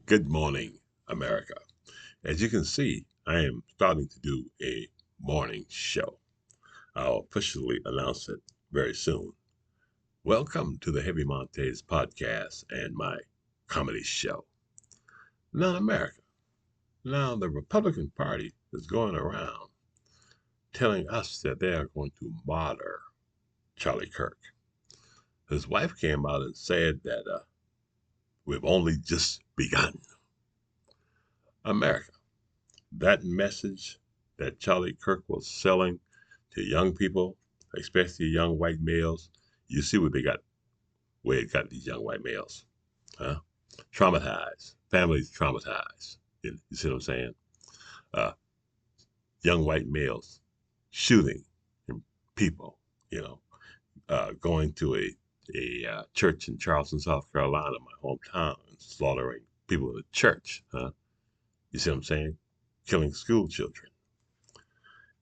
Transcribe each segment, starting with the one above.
Good morning, America. As you can see, I am starting to do a morning show. I'll officially announce it very soon. Welcome to the Heavy Montes podcast and my comedy show. Now, America. Now, the Republican Party is going around telling us that they are going to martyr Charlie Kirk. His wife came out and said that we've only just begun. America. That message that Charlie Kirk was selling to young people, especially young white males, you see what they got, where it got these young white males, huh? Traumatized, families traumatized. You see what I'm saying? Uh, young white males shooting people, you know, going to a church in Charleston, South Carolina, my hometown, and slaughtering people in the church, huh? You see what I'm saying? Killing school children.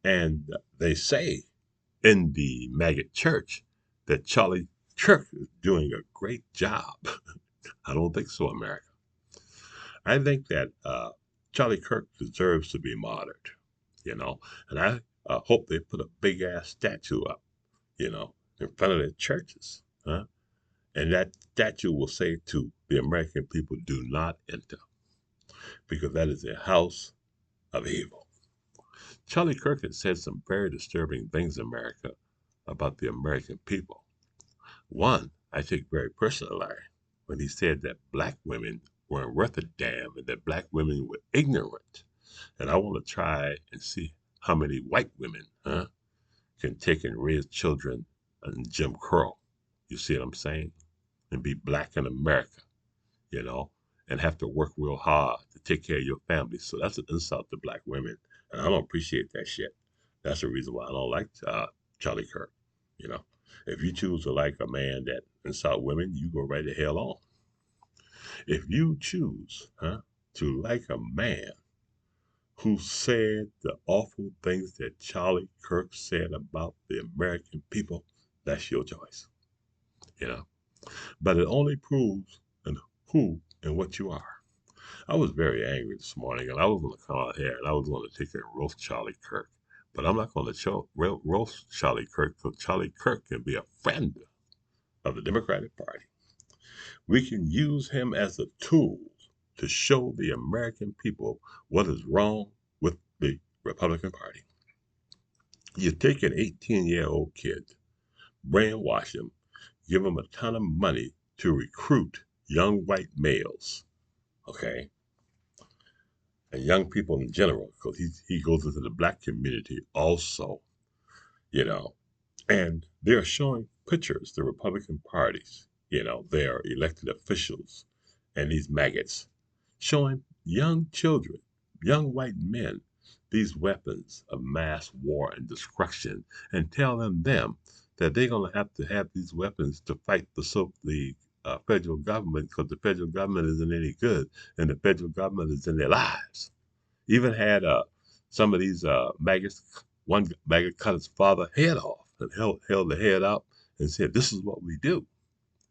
And they say in the maggot church that Charlie Kirk is doing a great job. I don't think so, America. I think that Charlie Kirk deserves to be martyred, you know, and I hope they put a big ass statue up, in front of their churches, huh? And that statue will say to the American people, do not enter, because that is a house of evil. Charlie Kirk has said some very disturbing things in America about the American people. One, I take very personally when he said that black women weren't worth a damn and that black women were ignorant. And I want to try and see how many white women can take and raise children in Jim Crow. You see what I'm saying? And be black in America, you know, and have to work real hard to take care of your family. So that's an insult to black women. And I don't appreciate that shit. That's the reason why I don't like Charlie Kirk, you know. If you choose to like a man that insult women, you go right the hell on. If you choose, to like a man who said the awful things that Charlie Kirk said about the American people, that's your choice, you know. But it only proves and who and what you are. I was very angry this morning, and I was going to come out here and I was going to take and roast Charlie Kirk. But I'm not going to roast Charlie Kirk because Charlie Kirk can be a friend of the Democratic Party. We can use him as a tool to show the American people what is wrong with the Republican Party. You take an 18-year-old kid, brainwash him, give him a ton of money to recruit young white males, okay, and young people in general, because he goes into the black community also, you know, and they're showing pictures, the Republican parties, their elected officials and these maggots, showing young children, young white men, these weapons of mass war and destruction, and telling them that they're going to have these weapons to fight the federal government because the federal government isn't any good and the federal government is in their lives. Even had some of these maggots, one maggot cut his father's head off and held the head up and said, "This is what we do."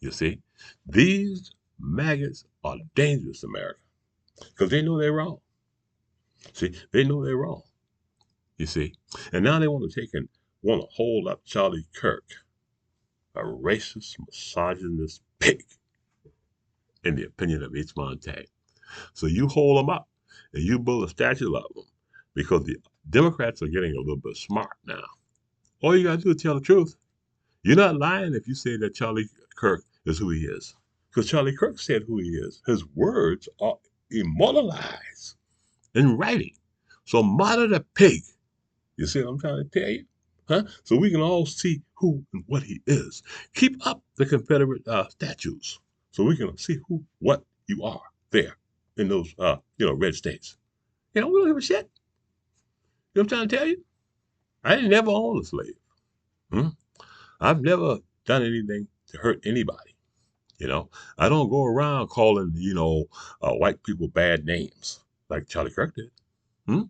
You see, these maggots are dangerous, America, because they know they're wrong. See, they know they're wrong. You see, and now they want to take and want to hold up Charlie Kirk, a racist, misogynist pig, in the opinion of H. Montag. So you hold him up and you build a statue of him because the Democrats are getting a little bit smart now. All you got to do is tell the truth. You're not lying if you say that Charlie Kirk is who he is. Because Charlie Kirk said who he is. His words are immortalized in writing. So model the pig. You see what I'm trying to tell you? Huh? So we can all see who and what he is. Keep up the Confederate statues so we can see who, what you are there in those, red states. We don't give a shit. You know what I'm trying to tell you? I ain't never owned a slave. Hmm? I've never done anything to hurt anybody. I don't go around calling, white people bad names like Charlie Kirk did. Hmm?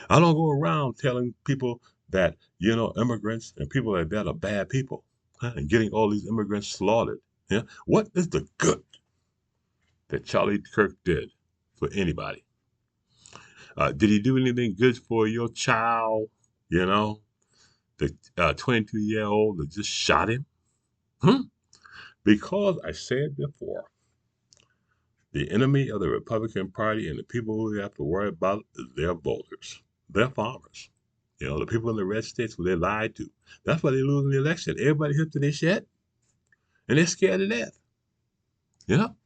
I don't go around telling people that, immigrants and people like that are bad people, huh? And getting all these immigrants slaughtered. Yeah. What is the good? that Charlie Kirk did for anybody? Did he do anything good for your child? You know, the 22-year-old that just shot him? Hmm? Because I said before, the enemy of the Republican Party and the people who they have to worry about is their voters, their farmers. You know, the people in the red states who they lied to. That's why they lose in the election. Everybody hip to their shit, and they're scared to death. You know?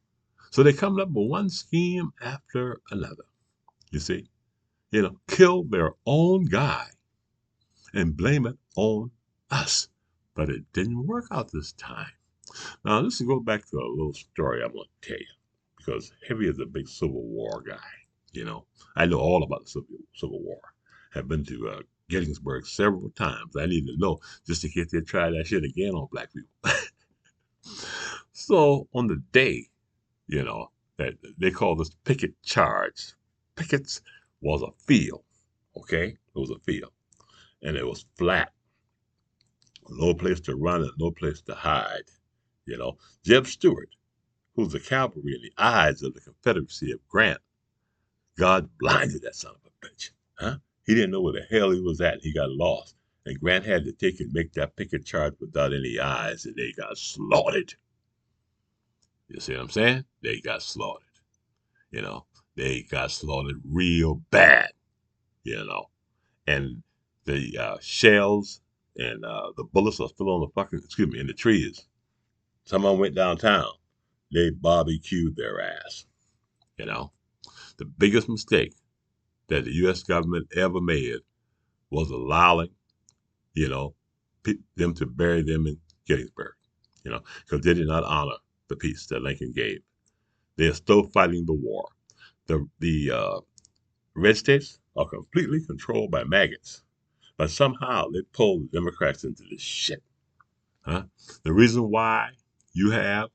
So they're coming up with one scheme after another. You see? You know, kill their own guy and blame it on us. But it didn't work out this time. Now, let's go back to a little story I'm going to tell you, because Heavy is a big Civil War guy. You know, I know all about the Civil War. Have been to Gettysburg several times. I need to know just in case they try that shit again on black people. So on the day, you know, that they call this picket charge, pickets was a field. Okay, it was a field, and it was flat, no place to run and no place to hide. You know, Jeb Stuart, who's the cavalry in the eyes of the Confederacy of Grant, God blinded that son of a bitch. Huh? He didn't know where the hell he was at. He got lost. And Grant had to take and make that picket charge without any eyes, and they got slaughtered. You see what I'm saying? They got slaughtered. You know, they got slaughtered real bad. You know, and the shells and the bullets are still on the fucking, excuse me, in the trees. Someone went downtown. They barbecued their ass. You know, the biggest mistake that the U.S. government ever made was allowing, you know, them to bury them in Gettysburg, you know, because they did not honor the peace that Lincoln gave. They are still fighting the war. The red states are completely controlled by maggots, but somehow they pull the Democrats into this shit. Huh? The reason why you have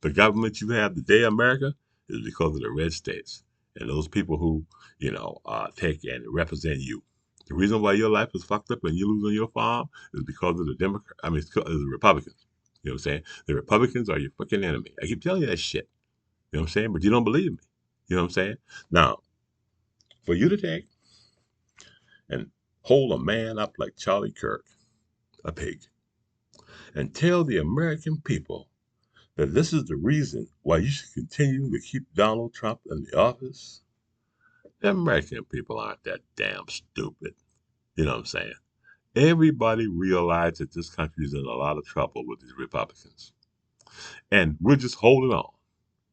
the government you have today, America, is because of the red states and those people who, you know, take and represent you. The reason why your life is fucked up and you lose on your farm is because of the Democrat. I mean, it's because of the Republicans. You know what I'm saying? The Republicans are your fucking enemy. I keep telling you that shit. You know what I'm saying? But you don't believe me. You know what I'm saying? Now, for you to take and hold a man up like Charlie Kirk, a pig, and tell the American people that this is the reason why you should continue to keep Donald Trump in the office, the American people aren't that damn stupid. You know what I'm saying? Everybody realized that this country is in a lot of trouble with these Republicans. And we're just holding on.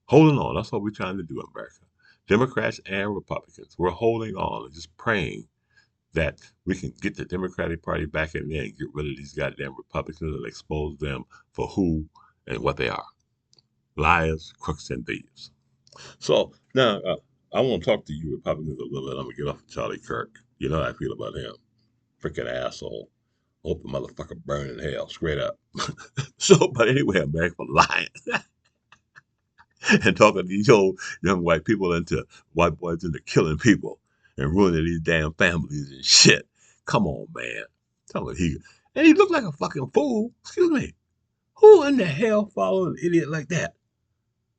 Holding on. That's what we're trying to do in America. Democrats and Republicans. We're holding on and just praying that we can get the Democratic Party back in there and get rid of these goddamn Republicans and expose them for who and what they are. Liars, crooks, and thieves. So now I want to talk to you Republicans a little bit. I'm going to get off of Charlie Kirk. You know how I feel about him. Freaking asshole. Hope the motherfucker burn in hell, straight up. So, but anyway, I'm back for lying and talking to these old young white boys into killing people and ruining these damn families and shit. Come on, man. Tell me and he looked like a fucking fool. Excuse me. Who in the hell followed an idiot like that?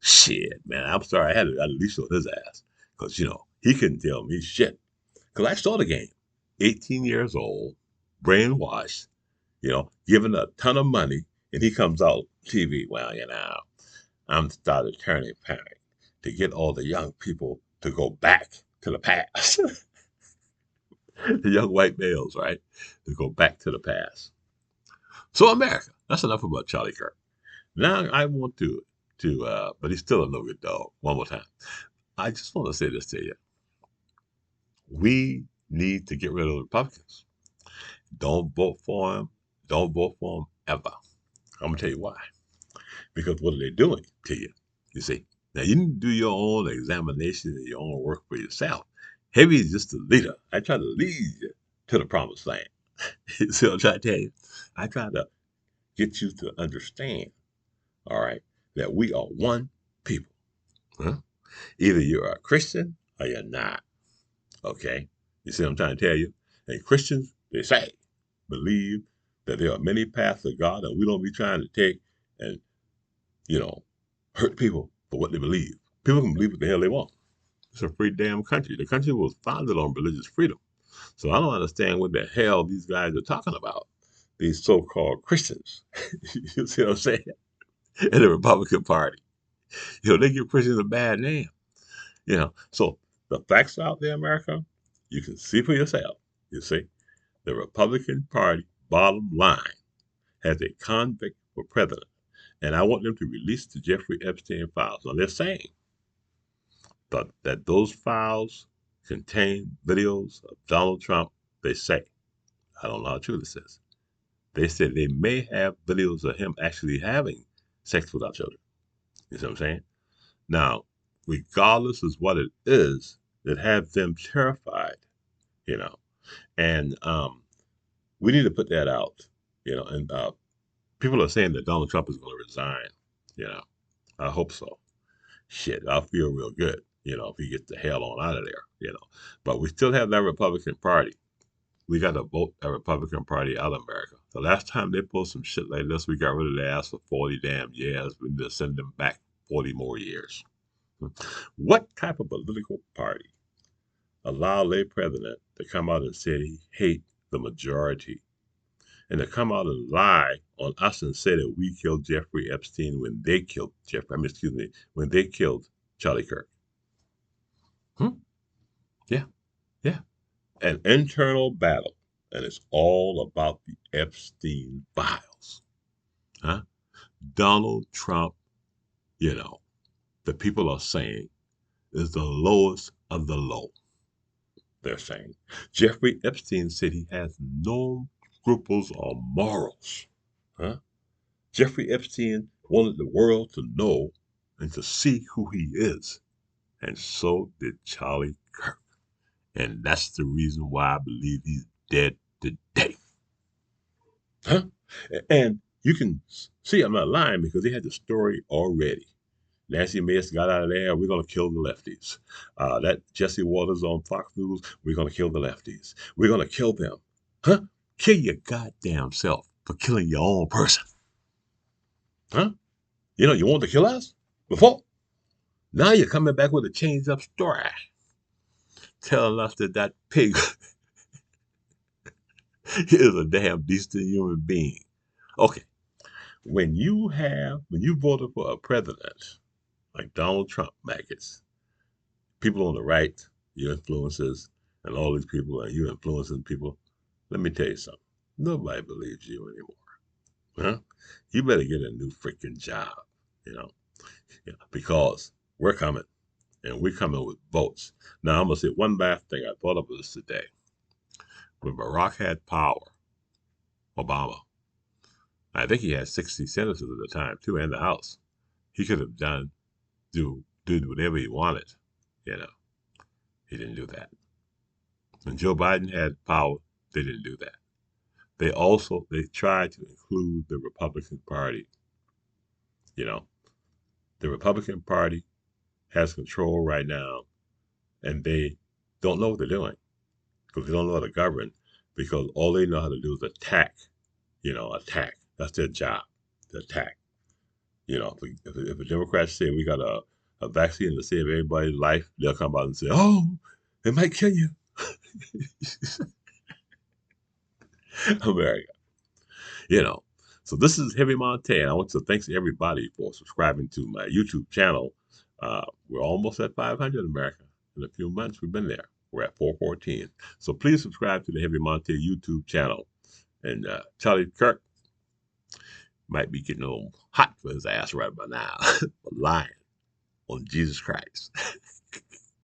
Shit, man. I'm sorry. I had to at least show his ass. Because, you know, he couldn't tell me shit. Because I saw the game. 18 years old, brainwashed, you know, given a ton of money, and he comes out TV. Well, you know, I'm started turning panic to get all the young people to go back to the past. The young white males, right? To go back to the past. So America, that's enough about Charlie Kirk. Now I want but he's still a no good dog. One more time. I just want to say this to you. We need to get rid of the Republicans. Don't vote for him. Don't vote for him ever. I'm going to tell you why. Because what are they doing to you? You see? Now, you need to do your own examination and your own work for yourself. Heavy is just a leader. I try to lead you to the promised land. You see what I'm trying to tell you? I try to get you to understand, all right, that we are one people. Huh? Either you're a Christian or you're not. Okay? You see what I'm trying to tell you? And Christians, they say, believe that there are many paths to God and we don't be trying to take and, you know, hurt people for what they believe. People can believe what the hell they want. It's a free damn country. The country was founded on religious freedom. So I don't understand what the hell these guys are talking about. These so-called Christians. You see what I'm saying? In the Republican Party. They give Christians a bad name. So the facts out there, America, you can see for yourself. You see, the Republican Party, bottom line, has a convict for president. And I want them to release the Jeffrey Epstein files. Now, they're saying that those files contain videos of Donald Trump. They say, I don't know how true this is. They said they may have videos of him actually having sex with our children. You see what I'm saying? Now, regardless of what it is, it has them terrified, you know. And we need to put that out, And people are saying that Donald Trump is going to resign. I hope so. Shit, I'll feel real good, if he gets the hell on out of there. But we still have that Republican Party. We got to vote the Republican Party out of America. The last time they pulled some shit like this, we got rid of their ass for 40 damn years. We need to send them back 40 more years. What type of political party allowed their president to come out and say he hates the majority and to come out and lie on us and say that we killed Jeffrey Epstein when they killed when they killed Charlie Kirk? Yeah, yeah. An internal battle, and it's all about the Epstein files. Huh? Donald Trump, the people are saying, is the lowest of the low. They're saying. Jeffrey Epstein said he has no scruples or morals. Huh? Jeffrey Epstein wanted the world to know and to see who he is. And so did Charlie Kirk. And that's the reason why I believe he's dead today. Huh? And you can see I'm not lying because they had the story already. Nancy Mace got out of there. We're going to kill the lefties. That Jesse Waters on Fox News. We're going to kill the lefties. We're going to kill them. Huh? Kill your goddamn self for killing your own person. Huh? You wanted to kill us before? Now you're coming back with a changed up story. Telling us that pig is a damn decent human being. Okay. When you voted for a president like Donald Trump, maggots, people on the right, your influencers, and all these people, and you influencing people, let me tell you something. Nobody believes you anymore. Huh? You better get a new freaking job, because we're coming, and we're coming with votes. Now, I'm going to say one last thing. I thought of this today. When Barack had power, Obama, I think he had 60 senators at the time, too, and the House. He could have did whatever he wanted, He didn't do that. When Joe Biden had power, they didn't do that. They tried to include the Republican Party. The Republican Party has control right now, and they don't know what they're doing because they don't know how to govern because all they know how to do is attack. Attack. That's their job, to attack. If the Democrats say we got a vaccine to save everybody's life, they'll come out and say, oh, it might kill you. America. So this is Heavy Montana. I want to thank everybody for subscribing to my YouTube channel. We're almost at 500, America. In a few months, we've been there. We're at 414. So please subscribe to the Heavy Montana YouTube channel. And Charlie Kirk might be getting a little hot for his ass right by now for lying on Jesus Christ.